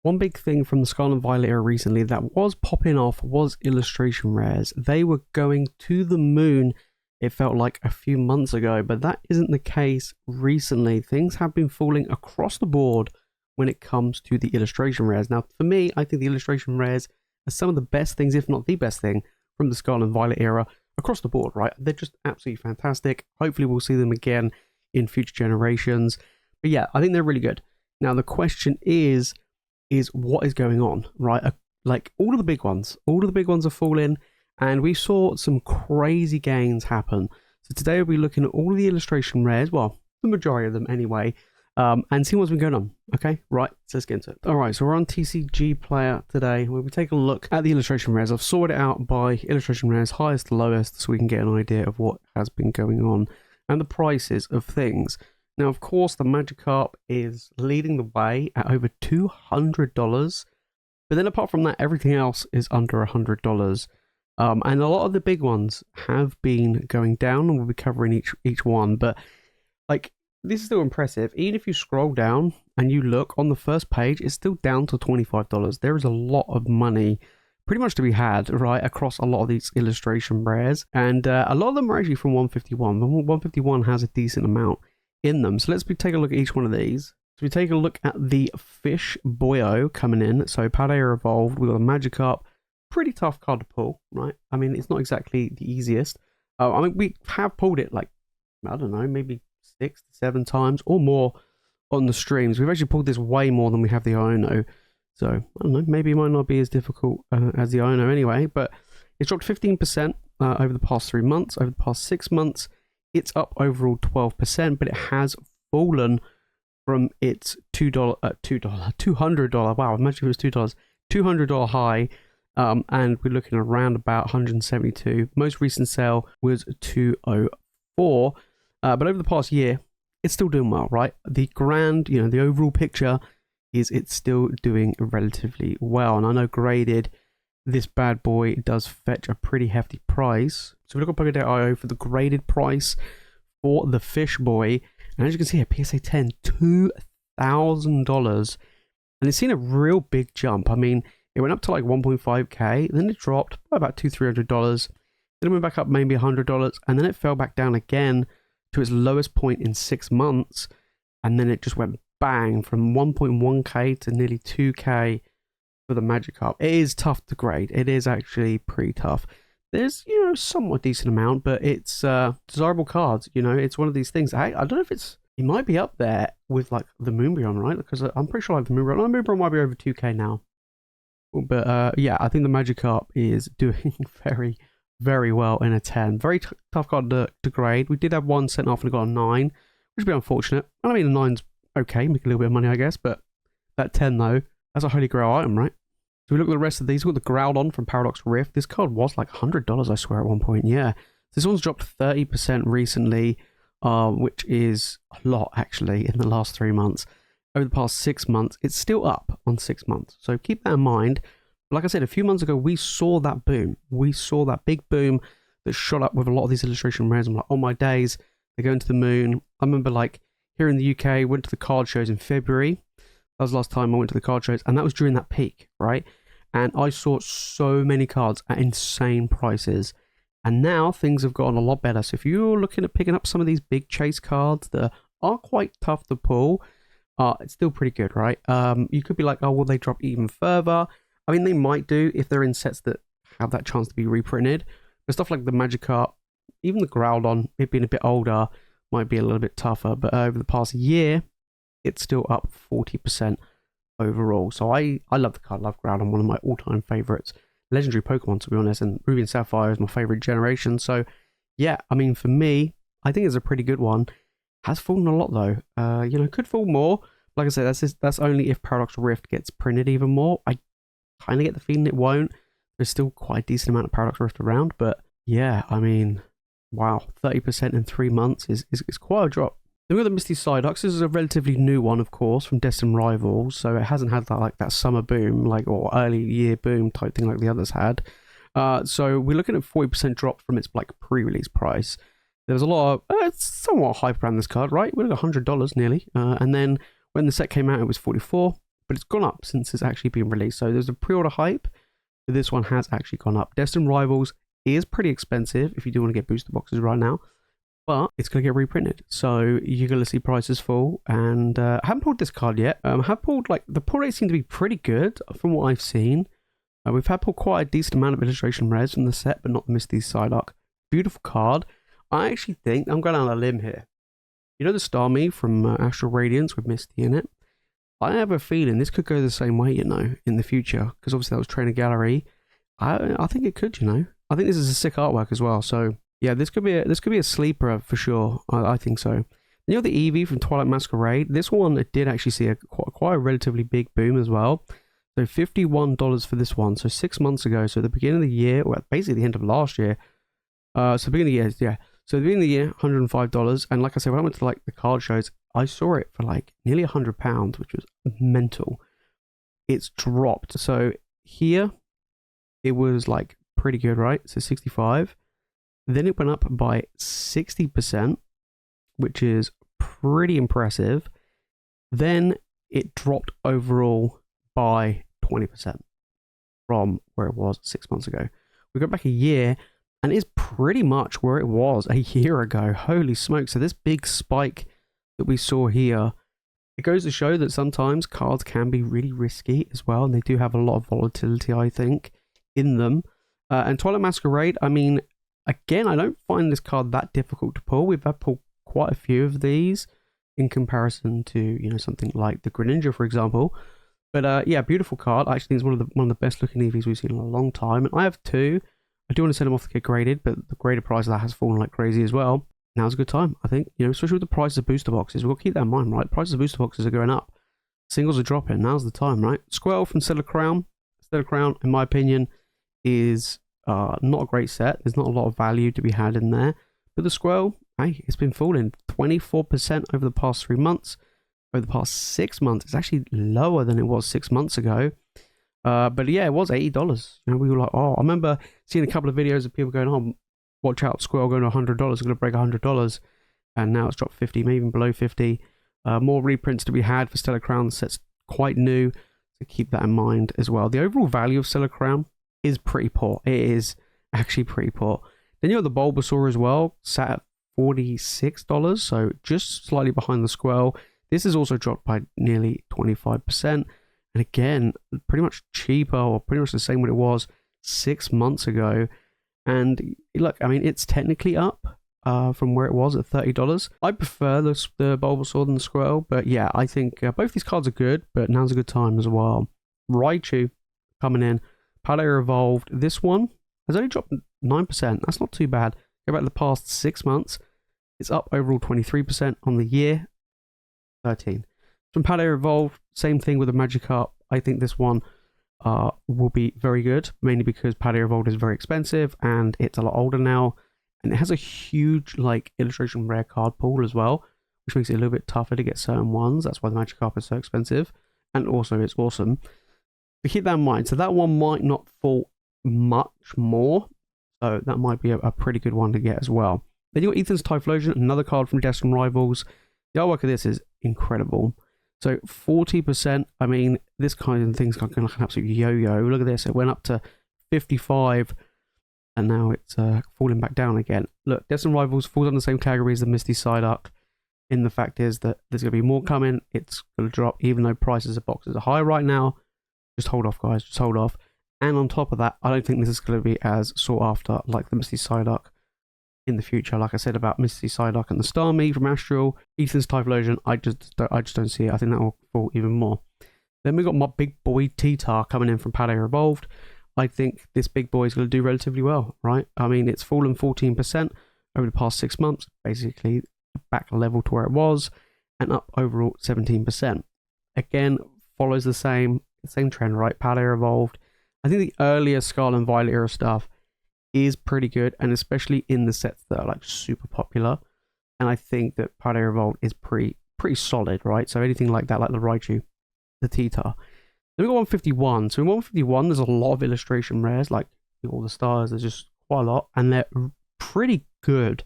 One big thing from the Scarlet Violet era recently that was popping off was illustration rares. They were going to the moon, it felt like a few months ago, but that isn't the case recently. Things have been falling across the board when it comes to the illustration rares. Now, for me, I think the illustration rares are some of the best things, if not the best thing, from the Scarlet Violet era across the board, right? They're just absolutely fantastic. Hopefully we'll see them again in future generations. But yeah, I think they're really good. Now, the question is what is going on, right? Like all of the big ones are falling, and we saw some crazy gains happen. So today we'll be looking at all of the illustration rares, well, the majority of them anyway, and see what's been going on. Okay, right, so let's get into it. All right, so we're on TCG Player today. We'll be taking a look at the illustration rares. I've sorted it out by illustration rares, highest to lowest, so we can get an idea of what has been going on and the prices of things. Now, of course, the Magikarp is leading the way at over $200, but then apart from that, everything else is under $100. And a lot of the big ones have been going down, and we'll be covering each one. But like, this is still impressive. Even if you scroll down and you look on the first page, it's still down to $25. There is a lot of money pretty much to be had, right, across a lot of these illustration rares. And a lot of them are actually from 151. But 151 has a decent amount in them. So let's take a look at each one of these. So we take a look at the Fish Boyo coming in. So Paldea Evolved, we got a Magikarp. Pretty tough card to pull, right? I mean, it's not exactly the easiest. I mean, we have pulled it like, I don't know, maybe 6 to 7 times or more on the streams. We've actually pulled this way more than we have the Iono. So, I don't know, maybe it might not be as difficult as the Iono anyway, but it's dropped 15% over the past 3 months. Over the past 6 months, it's up overall 12%, but it has fallen from its $200, wow, imagine if it was $2, $200 high, and we're looking around about 172. Most recent sale was 204, but over the past year, it's still doing well, right? The the overall picture is it's still doing relatively well, and I know graded, this bad boy does fetch a pretty hefty price. So we look at PokeJace for the graded price for the Fish Boy, and as you can see here, PSA 10, $2,000, and it's seen a real big jump. I mean, it went up to like 1.5k, then it dropped by about $200-300, then it went back up maybe $100, and then it fell back down again to its lowest point in 6 months, and then it just went bang from 1.1k to nearly 2k for the Magikarp. It is tough to grade. It is actually pretty tough. There's, somewhat decent amount, but it's desirable cards. It's one of these things. I don't know if it might be up there with like the Moonbreon, right? Because I'm pretty sure I have the Moonbreon. Moonbreon might be over 2k now. But yeah, I think the Magikarp is doing very, very well in a 10. Very tough card to grade. We did have one sent off and got a 9, which would be unfortunate. I mean, a 9's okay, make a little bit of money, I guess, but that 10 though, that's a Holy Grail item, right? So we look at the rest of these. We've got the Groudon from Paradox Rift. This card was like $100, I swear, at one point. Yeah. This one's dropped 30% recently, which is a lot, actually, in the last 3 months. Over the past 6 months, it's still up on 6 months. So keep that in mind. Like I said, a few months ago, we saw that boom. We saw that big boom that shot up with a lot of these illustration rares. I'm like, oh my days, they're going to the moon. I remember like here in the UK, went to the card shows in February. That was the last time I went to the card shows, and that was during that peak, right? And I saw so many cards at insane prices. And now things have gotten a lot better. So if you're looking at picking up some of these big chase cards that are quite tough to pull, it's still pretty good, right? You could be like, oh, will they drop even further? I mean, they might do if they're in sets that have that chance to be reprinted. But stuff like the Magikarp, even the Groudon, it being a bit older, might be a little bit tougher. But over the past year, it's still up 40% overall. So I love the card. I love Groudon, one of my all-time favorites. Legendary Pokemon, to be honest, and Ruby and Sapphire is my favorite generation. So yeah, I mean, for me, I think it's a pretty good one. Has fallen a lot though. Could fall more. Like I said, that's only if Paradox Rift gets printed even more. I kind of get the feeling it won't. There's still quite a decent amount of Paradox Rift around, but yeah, I mean, wow, 30% in 3 months is quite a drop. Then we've got the Misty Psyduck. This is a relatively new one, of course, from Destined Rivals, so it hasn't had that summer boom, or early year boom type thing like the others had. So we're looking at 40% drop from its pre-release price. There was a lot of somewhat hype around this card, right? We're at $100 nearly, and then when the set came out, it was $44. but it's gone up since it's actually been released. So there's a pre-order hype, but this one has actually gone up. Destined Rivals is pretty expensive if you do want to get booster boxes right now, but it's going to get reprinted. So you're going to see prices fall, and I haven't pulled this card yet. I have pulled, like, the pull rates seem to be pretty good from what I've seen. We've had pulled quite a decent amount of illustration rares from the set, but not the Misty Psyduck. Beautiful card. I actually think, I'm going on a limb here. You know the Starmie from Astral Radiance with Misty in it? I have a feeling this could go the same way, you know, in the future, because obviously that was Trainer Gallery. I think it could, you know. I think this is a sick artwork as well, so yeah, this could be a sleeper for sure. I think so. Then you have the Eevee from Twilight Masquerade. This one, it did actually see quite a relatively big boom as well. So $51 for this one. So 6 months ago, so at the beginning of the year, well, basically the end of last year. So beginning of the year, yeah. So at the beginning of the year, $105. And like I said, when I went to like the card shows, I saw it for like nearly £100, which was mental. It's dropped. So here, it was like pretty good, right? So 65. Then it went up by 60%, which is pretty impressive. Then it dropped overall by 20% from where it was 6 months ago. We go back a year, and it's pretty much where it was a year ago. Holy smoke. So this big spike that we saw here, it goes to show that sometimes cards can be really risky as well, and they do have a lot of volatility, I think, in them. And Twilight Masquerade, I mean, again, I don't find this card that difficult to pull. We've had pulled quite a few of these in comparison to, you know, something like the Greninja, for example. But yeah, beautiful card. I actually think it's one of the best looking Eevees we've seen in a long time. And I have two. I do want to send them off to get graded, but the graded price of that has fallen like crazy as well. Now's a good time, I think. You know, especially with the prices of booster boxes. We'll keep that in mind, right? Prices of booster boxes are going up. Singles are dropping. Now's the time, right? Squirrel from Stellar Crown. Stellar Crown, in my opinion, is not a great set. There's not a lot of value to be had in there. But the Squirrel, hey, it's been falling 24% over the past 3 months. Over the past 6 months, it's actually lower than it was 6 months ago. But yeah, it was $80. You know, we were like, oh, I remember seeing a couple of videos of people going, oh, watch out, Squirrel going to $100, it's going to break $100. And now it's dropped 50, maybe even below 50. More reprints to be had for Stellar Crown. The set's quite new, so keep that in mind as well. The overall value of Stellar Crown is pretty poor. It is actually pretty poor. Then you have the Bulbasaur as well, sat at $46, so just slightly behind the Squirrel. This is also dropped by nearly 25%. And again, pretty much cheaper, or pretty much the same what it was 6 months ago. And look, I mean, it's technically up from where it was at $30. I prefer the Bulbasaur than the Squirrel, but yeah, I think both these cards are good, but now's a good time as well. Raichu coming in. Paldea Evolved. This one has only dropped 9%. That's not too bad. Go back to the past 6 months. It's up overall 23% on the year. 13. From Paldea Evolved, same thing with the Magikarp. I think this one will be very good, mainly because Paldea Evolved is very expensive and it's a lot older now, and it has a huge like illustration rare card pool as well, which makes it a little bit tougher to get certain ones. That's why the Magikarp is so expensive, and also it's awesome. But keep that in mind. So that one might not fall much more, so that might be a pretty good one to get as well. Then you got Ethan's Typhlosion, another card from Destined Rivals. The artwork of this is incredible. So 40%, I mean, this kind of thing's like an absolute yo-yo. Look at this, it went up to 55, and now it's falling back down again. Look, Destined Rivals falls on the same category as the Misty Psyduck, in the fact is that there's going to be more coming. It's going to drop, even though prices of boxes are high right now. Just hold off, guys, just hold off. And on top of that, I don't think this is going to be as sought after like the Misty Psyduck in the future. Like I said about Misty Psyduck and the Starmie from Astral, Ethan's Typhlosion, I just don't see it. I think that will fall even more. Then we got my big boy T-Tar coming in from Paldea Evolved. I think this big boy is going to do relatively well, right? I mean, it's fallen 14% over the past 6 months, basically back level to where it was, and up overall 17%. Again, follows the same trend, right? Paldea Evolved. I think the earlier Scarlet Violet era stuff is pretty good, and especially in the sets that are like super popular. And I think that Paldea Evolved is pretty solid, right? So anything like that, like the Raichu, the T-Tar. Then we got 151. So in 151, there's a lot of illustration rares, like all the stars. There's just quite a lot, and they're pretty good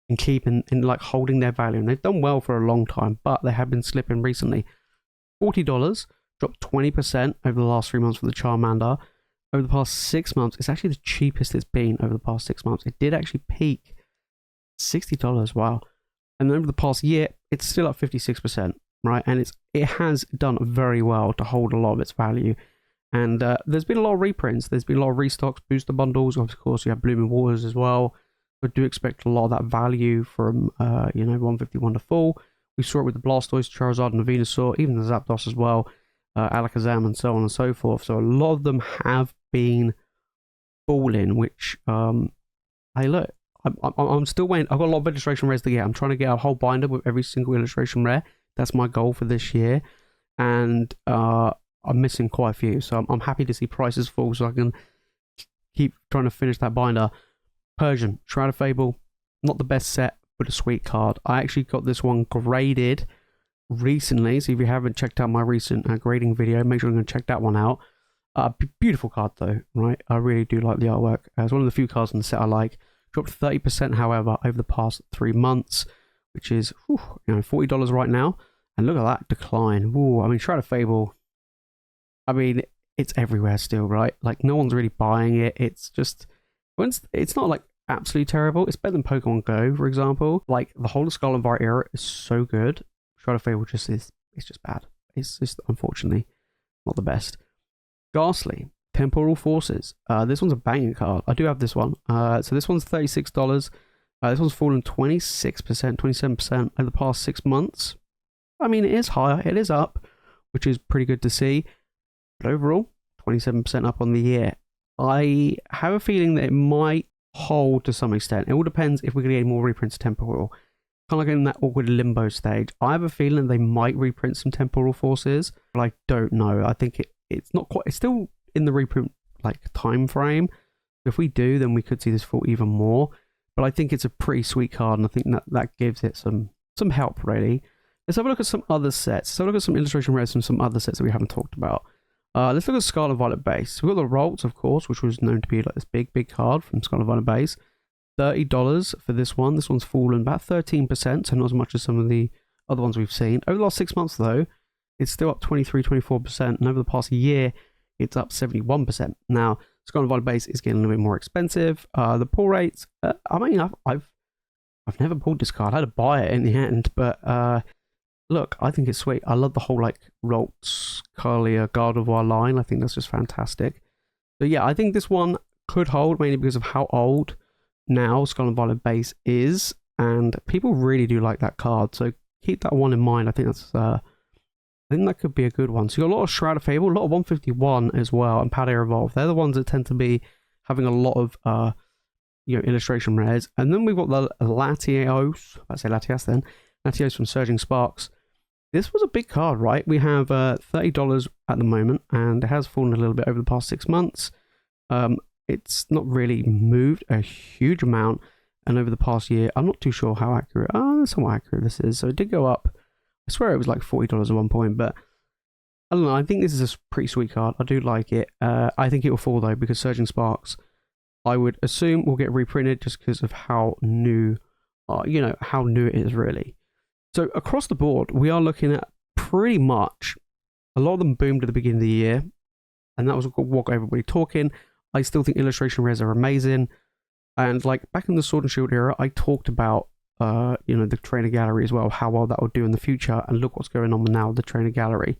in keeping, in like holding their value. And they've done well for a long time, but they have been slipping recently. $40, dropped 20% over the last 3 months for the Charmander. Over the past 6 months, it's actually the cheapest it's been over the past 6 months. It did actually peak $60. Wow. And over the past year, it's still up 56%, right? And it has done very well to hold a lot of its value. And there's been a lot of reprints. There's been a lot of restocks, booster bundles. Of course, you have Blooming Waters as well. I do expect a lot of that value from, 151 to full. We saw it with the Blastoise, Charizard, and the Venusaur, even the Zapdos as well, Alakazam, and so on and so forth. So a lot of them have been falling, which, hey, look, I'm still waiting. I've got a lot of illustration rares to get. I'm trying to get a whole binder with every single illustration rare. That's my goal for this year. And I'm missing quite a few. So I'm happy to see prices fall so I can keep trying to finish that binder. Persian, Shrouded Fable, not the best set, but a sweet card. I actually got this one graded recently. So if you haven't checked out my recent grading video, make sure you're going to check that one out. Beautiful card though, right? I really do like the artwork. It's one of the few cards in the set I like. Dropped 30%, however, over the past 3 months, which is $40 right now. And look at that decline. Ooh, I mean, Shrouded Fable, I mean, it's everywhere still, right? Like, no one's really buying it. It's just, it's not like absolutely terrible. It's better than Pokemon Go, for example. Like, the whole of Scarlet Violet era is so good. Shrouded Fable just is, it's just bad. It's just, unfortunately, not the best. Ghastly, Temporal Forces. This one's a banging card. I do have this one. So this one's $36. This one's fallen 26%, 27% over the past 6 months. I mean, it is higher. It is up, which is pretty good to see. But overall, 27% up on the year. I have a feeling that it might hold to some extent. It all depends if we're going to get more reprints of Temporal. Kind of like in that awkward limbo stage. I have a feeling they might reprint some Temporal Forces, but I don't know. I think it's not quite. It's still in the reprint time frame. If we do, then we could see this fall even more. But I think it's a pretty sweet card, and I think that gives it some help, really. Let's have a look at some other sets. Let's have a look at some illustration rares from some other sets that we haven't talked about. Let's look at Scarlet Violet base. We've got the Rolts, of course, which was known to be like this big card from Scarlet Violet base. $30 for this one. This one's fallen about 13%, so not as much as some of the other ones we've seen. Over the last 6 months, though, it's still up 23, 24%, and over the past year, it's up 71%. Now, Scarlet Violet base is getting a little bit more expensive. The pull rates, I mean, I've never pulled this card. I had to buy it in the end, but look, I think it's sweet. I love the whole Rolts, Carlia, Gardevoir line. I think that's just fantastic. So yeah, I think this one could hold, mainly because of how old now Scarlet Violet base is, and people really do like that card. So keep that one in mind. I think that's I think that could be a good one. So you got a lot of Shrouded Fable, a lot of 151 as well, and Paldea Evolve. They're the ones that tend to be having a lot of illustration rares. And then we've got the Latios. I'd say Latias then. Latios from Surging Sparks. This was a big card, right? We have $30 at the moment, and it has fallen a little bit over the past 6 months. It's not really moved a huge amount, and over the past year, I'm not too sure how accurate. Somewhat accurate this is. So it did go up. I swear it was like $40 at one point, but I don't know. I think this is a pretty sweet card. I do like it. I think it will fall though, because Surging Sparks, I would assume, will get reprinted just because of how new, how new it is really. So across the board, we are looking at pretty much a lot of them boomed at the beginning of the year, and that was what got everybody talking. I still think illustration rares are amazing, and like back in the Sword and Shield era, I talked about the trainer gallery as well, how well that will do in the future, and look what's going on now with the trainer gallery.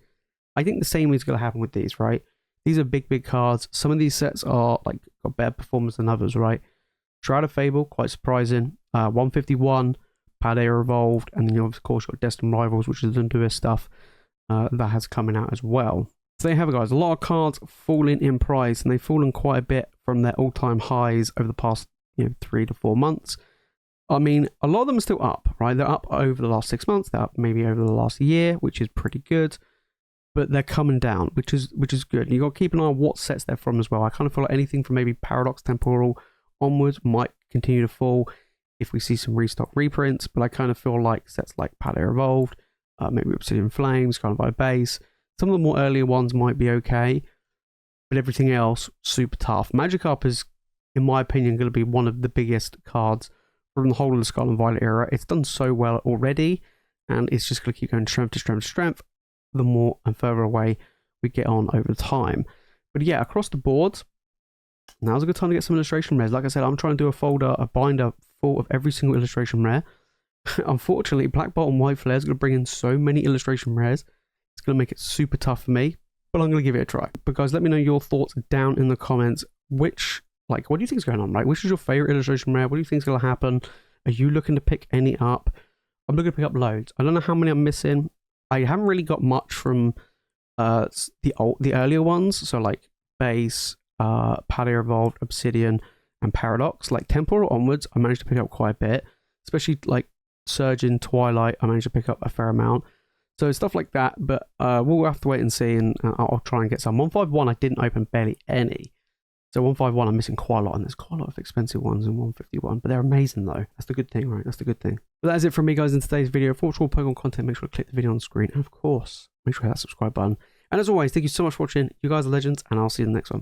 I think the same is going to happen with these, right? These are big cards. Some of these sets are got better performance than others, right? Shrouded Fable, quite surprising. 151, Paldea Evolved, and then you of course got Destined Rivals, which is the newest stuff that has coming out as well. So there you have it, guys. A lot of cards falling in price, and they've fallen quite a bit from their all-time highs over the past 3 to 4 months. I mean, a lot of them are still up, right? They're up over the last 6 months. They're up maybe over the last year, which is pretty good. But they're coming down, which is good. And you got to keep an eye on what sets they're from as well. I kind of feel like anything from maybe Paradox, Temporal onwards might continue to fall if we see some restock reprints. But I kind of feel like sets like Paldea Evolved, maybe Obsidian Flames, kind of by base. Some of the more earlier ones might be okay, but everything else super tough. Magikarp is, in my opinion, going to be one of the biggest cards from the whole of the Scarlet Violet era. It's done so well already, and it's just going to keep going strength to strength to strength the more and further away we get on over time. But yeah, across the board, now's a good time to get some illustration rares. Like I said, I'm trying to do a binder full of every single illustration rare. Unfortunately, Black Bolt and White Flare is going to bring in so many illustration rares. It's going to make it super tough for me, but I'm going to give it a try. But guys, let me know your thoughts down in the comments. What do you think is going on, right? Which is your favorite illustration rare? What do you think is going to happen? Are you looking to pick any up? I'm looking to pick up loads. I don't know how many I'm missing. I haven't really got much from the earlier ones. So like Base, Paldea Evolved, Obsidian, and Paradox. Like Temporal onwards, I managed to pick up quite a bit. Especially like Surge in Twilight, I managed to pick up a fair amount. So stuff like that, but we'll have to wait and see, and I'll try and get some. 151 I didn't open barely any. So 151 I'm missing quite a lot, and there's quite a lot of expensive ones in 151, but they're amazing though. That's the good thing, right? That's the good thing. But that is it from me, guys, in today's video. For more Pokemon content, make sure to click the video on the screen, and of course, make sure to hit that subscribe button. And as always, thank you so much for watching. You guys are legends, and I'll see you in the next one.